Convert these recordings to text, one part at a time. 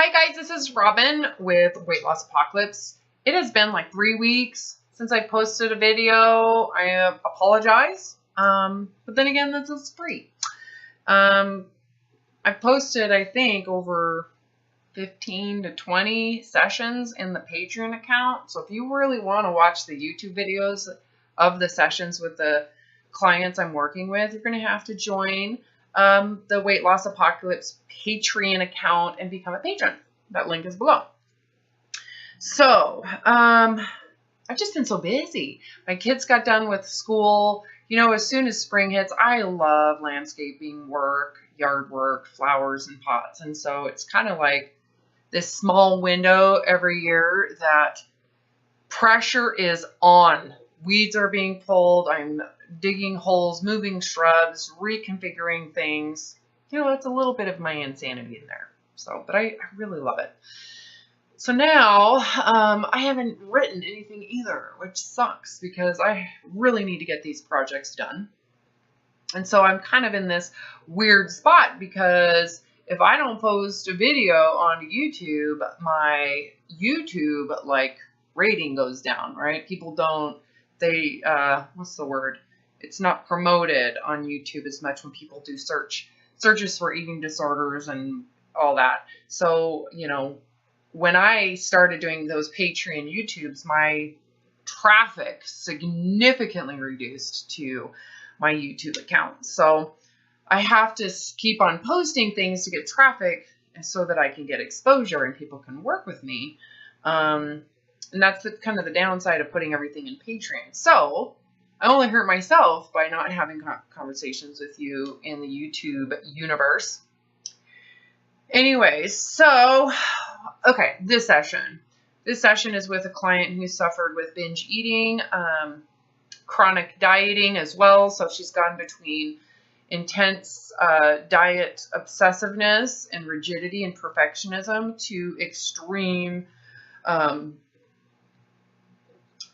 Hi guys, this is Robin with Weight Loss Apocalypse. It has been like 3 weeks since I posted a video. I apologize. But then again, this is free. I've posted, I think, over 15 to 20 sessions in the Patreon account. So if you really want to watch the YouTube videos of the sessions with the clients I'm working with, you're going to have to join the Weight Loss Apocalypse Patreon account and become a patron. That link is below. So, I've just been so busy. My kids got done with school. You know, as soon as spring hits, I love landscaping work, yard work, flowers and pots. And so it's kind of like this small window every year that pressure is on. Weeds are being pulled. I'm digging holes, moving shrubs, reconfiguring things. You know, it's a little bit of my insanity in there. So, but I really love it. So now I haven't written anything either, which sucks because I really need to get these projects done. And so I'm kind of in this weird spot because if I don't post a video on YouTube, my YouTube rating goes down, right? People don't, what's the word? It's not promoted on YouTube as much when people do searches for eating disorders and all that. So, you know, when I started doing those Patreon YouTubes, my traffic significantly reduced to my YouTube account. So I have to keep on posting things to get traffic so that I can get exposure and people can work with me. And that's kind of the downside of putting everything in Patreon. So I only hurt myself by not having conversations with you in the YouTube universe. Anyways, so, okay, this session is with a client who suffered with binge eating, chronic dieting as well. So she's gone between intense diet obsessiveness and rigidity and perfectionism to extreme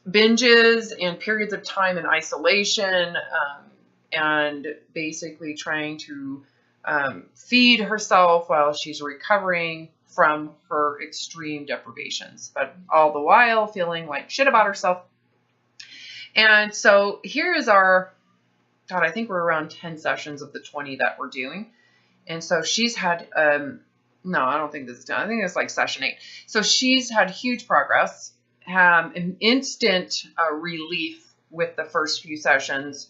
binges and periods of time in isolation, and basically trying to feed herself while she's recovering from her extreme deprivations, but all the while feeling like shit about herself. And so here is our, God, I think we're around 10 sessions of the 20 that we're doing. And so she's had, no, I don't think this is done. I think it's like session 8. So she's had huge progress, an instant relief with the first few sessions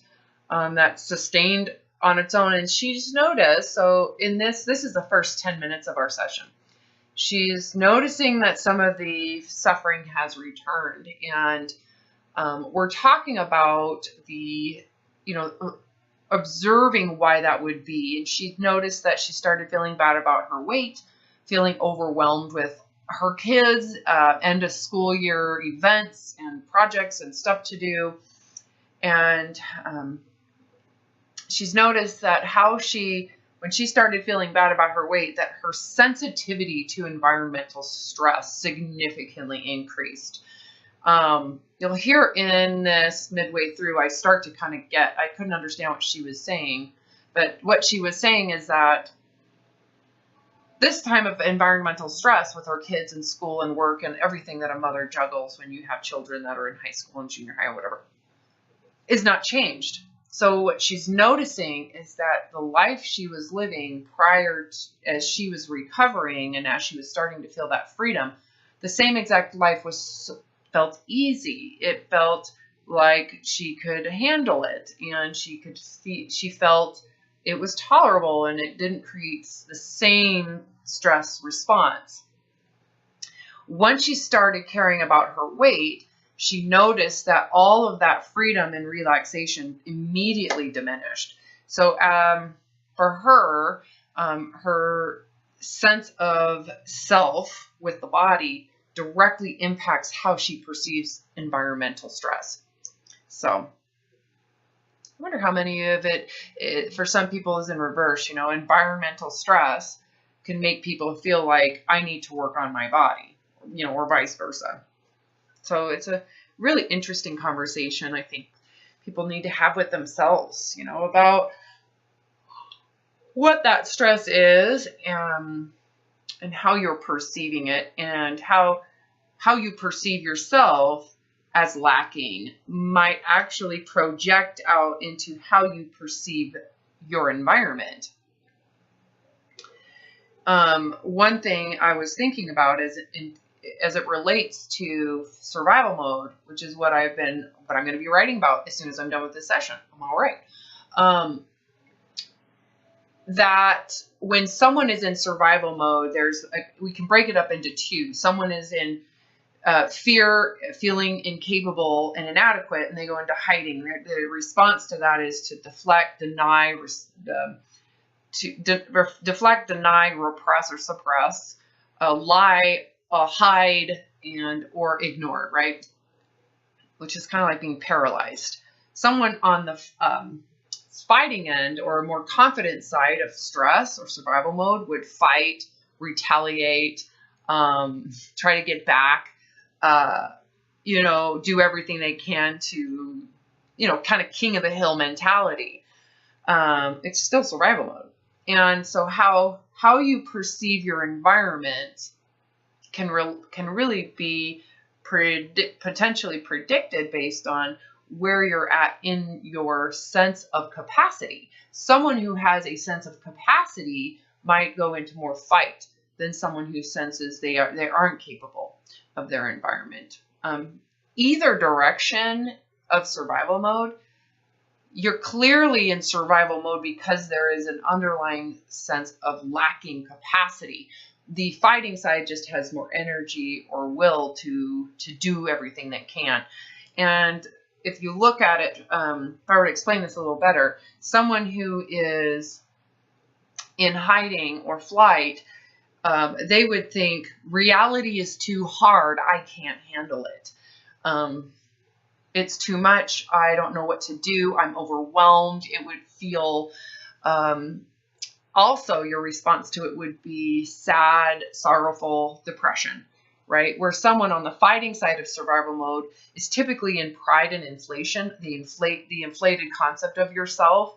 that sustained on its own. And she's noticed, so in this is the first 10 minutes of our session. She's noticing that some of the suffering has returned. And we're talking about the, you know, observing why that would be. And she noticed that she started feeling bad about her weight, feeling overwhelmed with her kids, end of school year events and projects and stuff to do. And she's noticed that when she started feeling bad about her weight, that her sensitivity to environmental stress significantly increased. You'll hear in this midway through, I start to kind of I couldn't understand what she was saying, but what she was saying is that this time of environmental stress with her kids and school and work and everything that a mother juggles when you have children that are in high school and junior high or whatever is not changed. So what she's noticing is that the life she was living as she was recovering and as she was starting to feel that freedom, the same exact life felt easy. It felt like she could handle it, and she felt it was tolerable, and it didn't create the same stress response. Once she started caring about her weight, she noticed that all of that freedom and relaxation immediately diminished. So for her, her sense of self with the body directly impacts how she perceives environmental stress. So I wonder how many of it for some people is in reverse. You know, environmental stress can make people feel like I need to work on my body, you know, or vice versa. So it's a really interesting conversation I think people need to have with themselves, you know, about what that stress is, and how you're perceiving it, and how you perceive yourself as lacking might actually project out into how you perceive your environment. One thing I was thinking about is as it relates to survival mode, which is what I'm going to be writing about as soon as I'm done with this session. I'm all right. That when someone is in survival mode, we can break it up into two. Someone is in fear, feeling incapable and inadequate, and they go into hiding. The response to that is to deflect, deny, deflect, deny, repress, or suppress, lie, hide, and or ignore, right? Which is kind of like being paralyzed. Someone on the fighting end or a more confident side of stress or survival mode would fight, retaliate, try to get back, do everything they can to, kind of king of the hill mentality. It's still survival mode. And so how you perceive your environment can really be potentially predicted based on where you're at in your sense of capacity. Someone who has a sense of capacity might go into more fight than someone who senses they aren't capable of their environment. Either direction of survival mode, you're clearly in survival mode because there is an underlying sense of lacking capacity. The fighting side just has more energy or will to do everything they can. And if you look at it, if I were to explain this a little better, someone who is in hiding or flight, they would think reality is too hard. I can't handle it. It's too much. I don't know what to do. I'm overwhelmed. It would feel, also your response to it would be sad, sorrowful, depression, right? Where someone on the fighting side of survival mode is typically in pride and inflation, the inflated concept of yourself,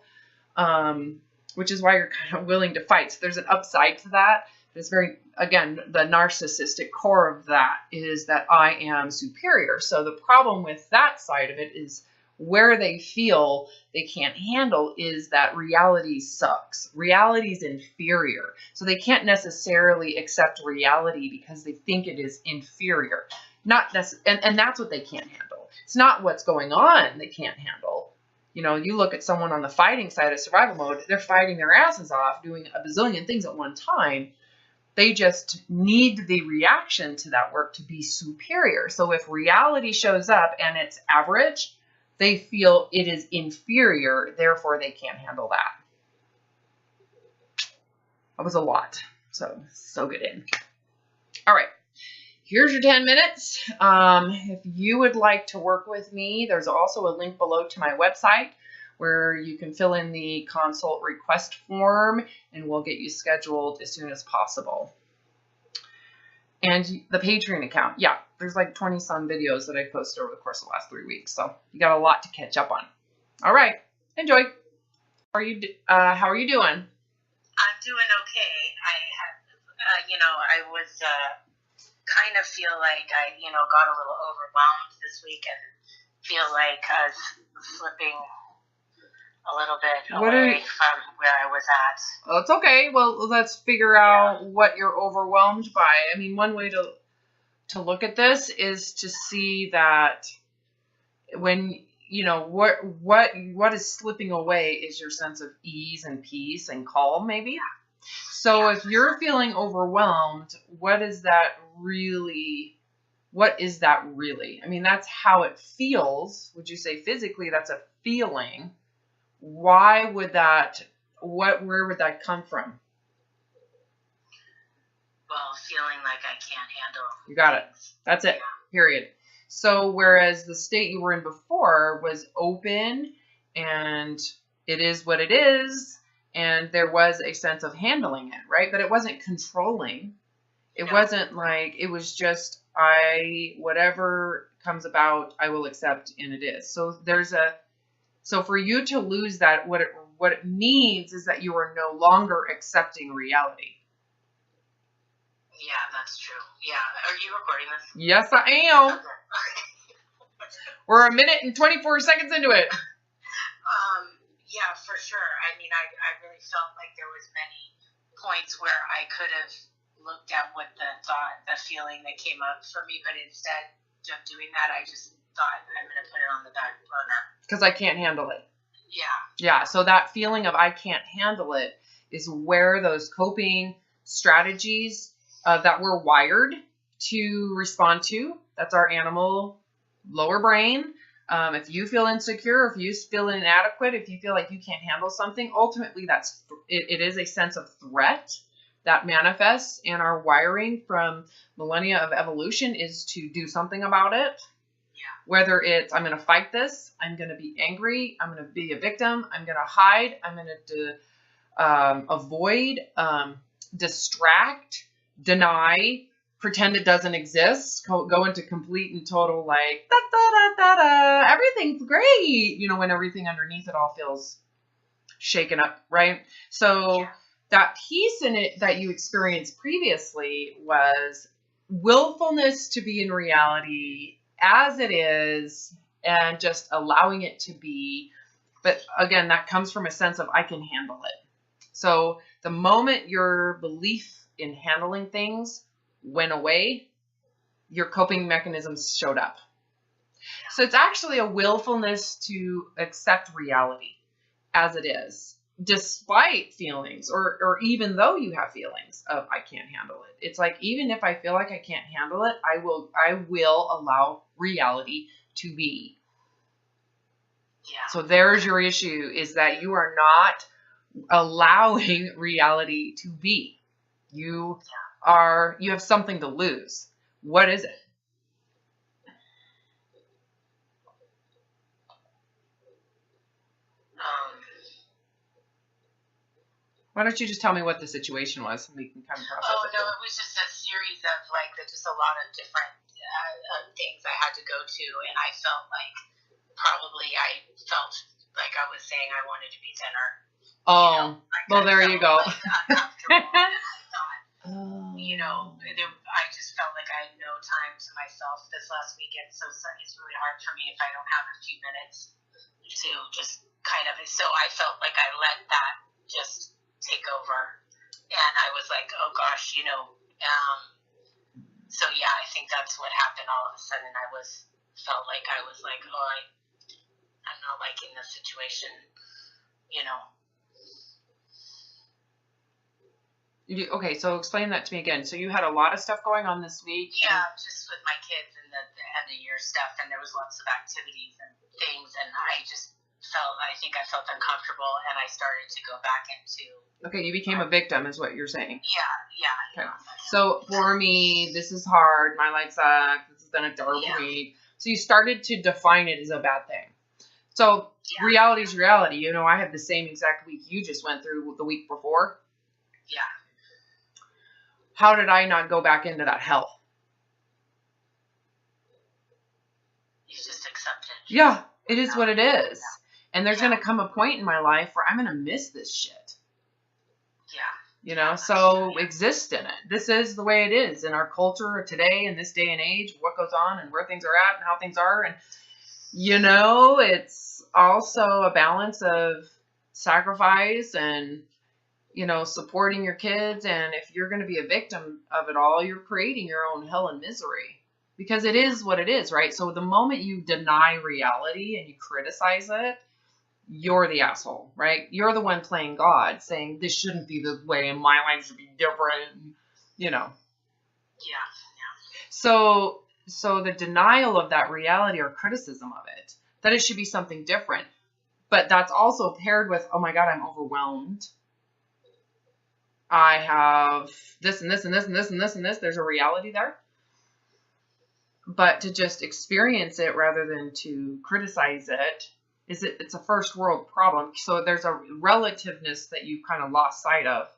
which is why you're kind of willing to fight. So there's an upside to that. It's again, the narcissistic core of that is that I am superior. So the problem with that side of it is where they feel they can't handle is that reality sucks. Reality is inferior. So they can't necessarily accept reality because they think it is inferior. And that's what they can't handle. It's not what's going on they can't handle. You look at someone on the fighting side of survival mode, they're fighting their asses off, doing a bazillion things at one time. They just need the reaction to that work to be superior. So if reality shows up and it's average, they feel it is inferior, therefore they can't handle that. That was a lot. So soak it in. All right. Here's your 10 minutes. If you would like to work with me, there's also a link below to my website where you can fill in the consult request form and we'll get you scheduled as soon as possible. And the Patreon account. Yeah, there's like 20 some videos that I posted over the course of the last 3 weeks. So you got a lot to catch up on. All right. Enjoy. How are you doing? I'm doing okay. I was kind of feel like I, got a little overwhelmed this week and feel like I was slipping a little bit away from where I was at. Well, it's okay. Well, let's figure out what you're overwhelmed by. I mean, one way to look at this is to see that when, what is slipping away is your sense of ease and peace and calm, maybe. So if you're feeling overwhelmed, what is that really? I mean, that's how it feels. Would you say physically that's a feeling? Why would where would that come from? Well, feeling like I can't handle. You got it. That's it. Period. So whereas the state you were in before was open and it is what it is, and there was a sense of handling it, right? But it wasn't controlling. It wasn't like, it was just, whatever comes about, I will accept, and it is. So for you to lose that, what it means is that you are no longer accepting reality. Yeah. Are you recording this? Yes, I am. Okay. We're a minute and 24 seconds into it. Yeah, for sure. I mean, I really felt like there was many points where I could have looked at what the feeling that came up for me, but instead of doing that, I just thought I'm going to put it on the back burner. Because I can't handle it. Yeah. Yeah, so that feeling of I can't handle it is where those coping strategies that we're wired to respond to, that's our animal lower brain. If you feel insecure, if you feel inadequate, if you feel like you can't handle something, ultimately it is a sense of threat that manifests, and our wiring from millennia of evolution is to do something about it. Yeah. Whether it's I'm going to fight this, I'm going to be angry, I'm going to be a victim, I'm going to hide, I'm going to avoid, distract, deny, pretend it doesn't exist, go into complete and total like, everything's great, when everything underneath it all feels shaken up, right? So that piece in it that you experienced previously was willfulness to be in reality as it is and just allowing it to be. But again, that comes from a sense of I can handle it. So the moment your belief in handling things went away, your coping mechanisms showed up. So it's actually a willfulness to accept reality as it is, despite feelings, or even though you have feelings of I can't handle it. It's like, even if I feel like I can't handle it, I will allow reality to be. Yeah. So there's your issue, is that you are not allowing reality to be. You have something to lose. What is it? Why don't you just tell me what the situation was and we can kind of process it. No, it was just a series of just a lot of different things I had to go to, and I felt like I was saying I wanted to be thinner. Oh, well, there you go. Uncomfortable. And I thought, I just felt like I had no time to myself this last weekend, so it's really hard for me if I don't have a few minutes to just kind of, so I felt like I let that just take over, and I was like, oh gosh, so yeah, I think that's what happened. All of a sudden felt like I was like, oh, I'm not liking this situation, Okay, so explain that to me again. So you had a lot of stuff going on this week. Yeah, just with my kids and the end of year stuff, and there was lots of activities and things, and I think I felt uncomfortable, and I started to go back into. Okay, you became a victim, is what you're saying. Yeah. Okay. So for me, this is hard. My life sucks. This has been a terrible week. So you started to define it as a bad thing. So reality is reality. I had the same exact week you just went through the week before. Yeah. How did I not go back into that hell? You just accept it. Yeah, it is what it is. And there's going to come a point in my life where I'm going to miss this shit. Yeah. So exist in it. This is the way it is in our culture today, in this day and age, what goes on and where things are at and how things are. And, it's also a balance of sacrifice and, supporting your kids. And if you're going to be a victim of it all, you're creating your own hell and misery, because it is what it is, right? So the moment you deny reality and you criticize it, you're the asshole, right? You're the one playing God, saying this shouldn't be this way and my life should be different, Yeah. So the denial of that reality or criticism of it, that it should be something different, but that's also paired with, oh my God, I'm overwhelmed. I have this and this and this and this and this and this. There's a reality there. But to just experience it rather than to criticize it, it's a first world problem. So there's a relativeness that you kind of lost sight of.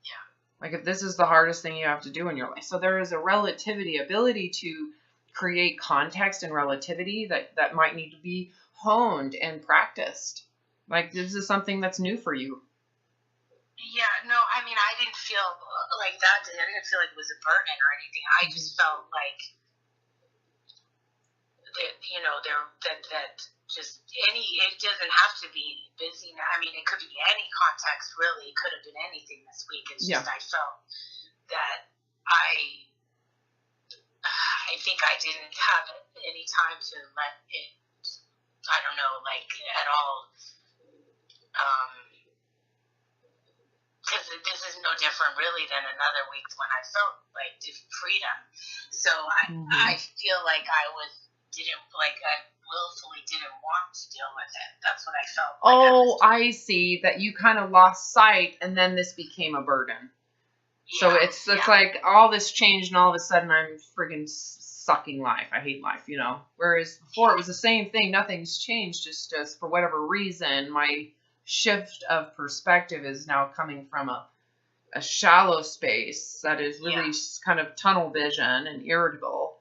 Yeah. Like, if this is the hardest thing you have to do in your life. So there is a ability to create context and relativity that might need to be honed and practiced. Like, this is something that's new for you. Yeah, no, I mean, I didn't feel like that. I didn't feel like it was a burden or anything. I just felt like that, that just it doesn't have to be busy. I mean, it could be any context, really. It could have been anything this week. It's just I felt that I think I didn't have any time to let it, I don't know, like at all. Because this is no different really than another week when I felt like freedom. So I feel like I willfully didn't want to deal with it. That's what I felt. Oh, I see that you kind of lost sight, and then this became a burden. Yeah, so it's like all this changed, and all of a sudden I'm friggin' sucking life. I hate life, Whereas before it was the same thing. Nothing's changed. It's just for whatever reason my shift of perspective is now coming from a shallow space that is really kind of tunnel vision and irritable,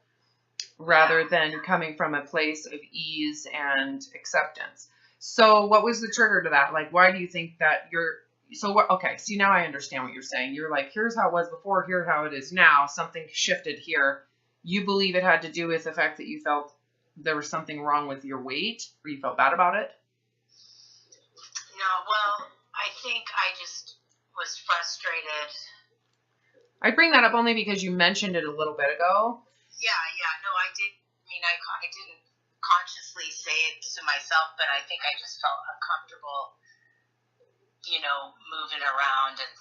rather than coming from a place of ease and acceptance. So what was the trigger to that? Like, why do you think that okay, see, now I understand what you're saying. You're like, here's how it was before, here's how it is now. Something shifted here. You believe it had to do with the fact that you felt there was something wrong with your weight, or you felt bad about it? No, well, I think I just was frustrated. I bring that up only because you mentioned it a little bit ago. Yeah, no, I did. I mean, I didn't consciously say it to myself, but I think I just felt uncomfortable, moving around and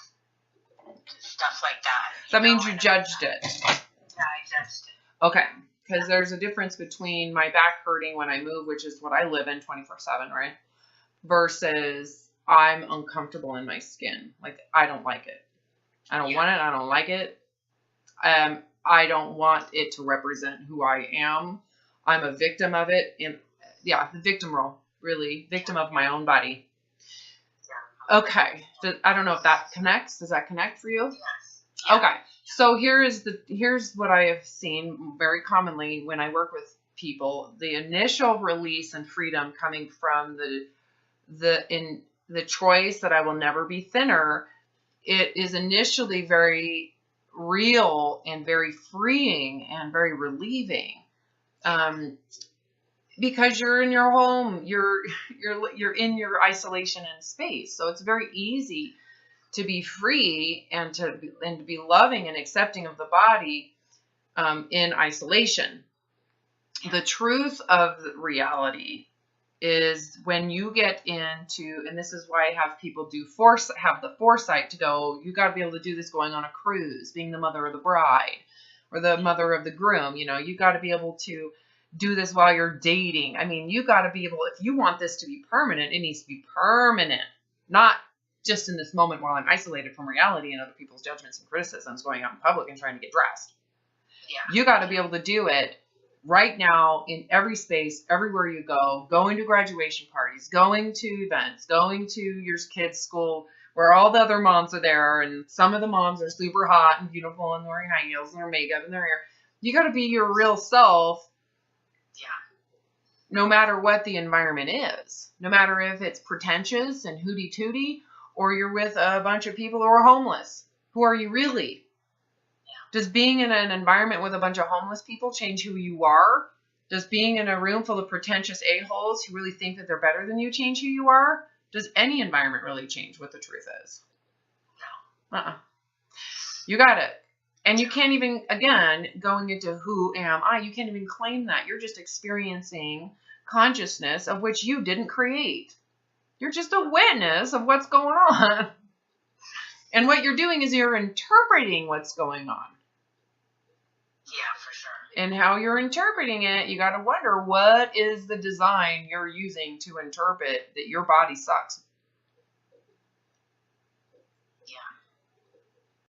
stuff like that. That means you judged it. Yeah, I judged it. Okay, because there's a difference between my back hurting when I move, which is what I live in 24/7, right? Versus I'm uncomfortable in my skin. Like, I don't like it. I don't want it. I don't like it. I don't want it to represent who I am. I'm a victim of it. And the victim role, really. Victim of my own body. Okay. I don't know if that connects. Does that connect for you? Yes. Okay. So here's what I have seen very commonly when I work with people. The initial release and freedom coming from the choice that I will never be thinner. It is initially very real and very freeing and very relieving, because you're in your home, you're in your isolation and space, so it's very easy to be free and to be loving and accepting of the body in isolation. The truth of reality is when you get into, and this is why I have people have the foresight to go, you got to be able to do this going on a cruise, being the mother of the bride or the mother of the groom. You got to be able to do this while you're dating. I mean, you got to be able, if you want this to be permanent, it needs to be permanent, not just in this moment while I'm isolated from reality and other people's judgments and criticisms, going out in public and trying to get dressed. Yeah. You got to be able to do it right now in every space, everywhere you go, going to graduation parties, going to events, going to your kids' school where all the other moms are there, and some of the moms are super hot and beautiful and wearing high heels and their makeup and their hair. You got to be your real self. Yeah. No matter what the environment is, no matter if it's pretentious and hooty-tooty or you're with a bunch of people who are homeless. Who are you really? Does being in an environment with a bunch of homeless people change who you are? Does being in a room full of pretentious a-holes who really think that they're better than you change who you are? Does any environment really change what the truth is? No. You got it. And you can't even, again, going into who am I, you can't even claim that. You're just experiencing consciousness of which you didn't create. You're just a witness of what's going on. And what you're doing is you're interpreting what's going on. Yeah, for sure. And how you're interpreting it, you got to wonder, what is the design you're using to interpret that your body sucks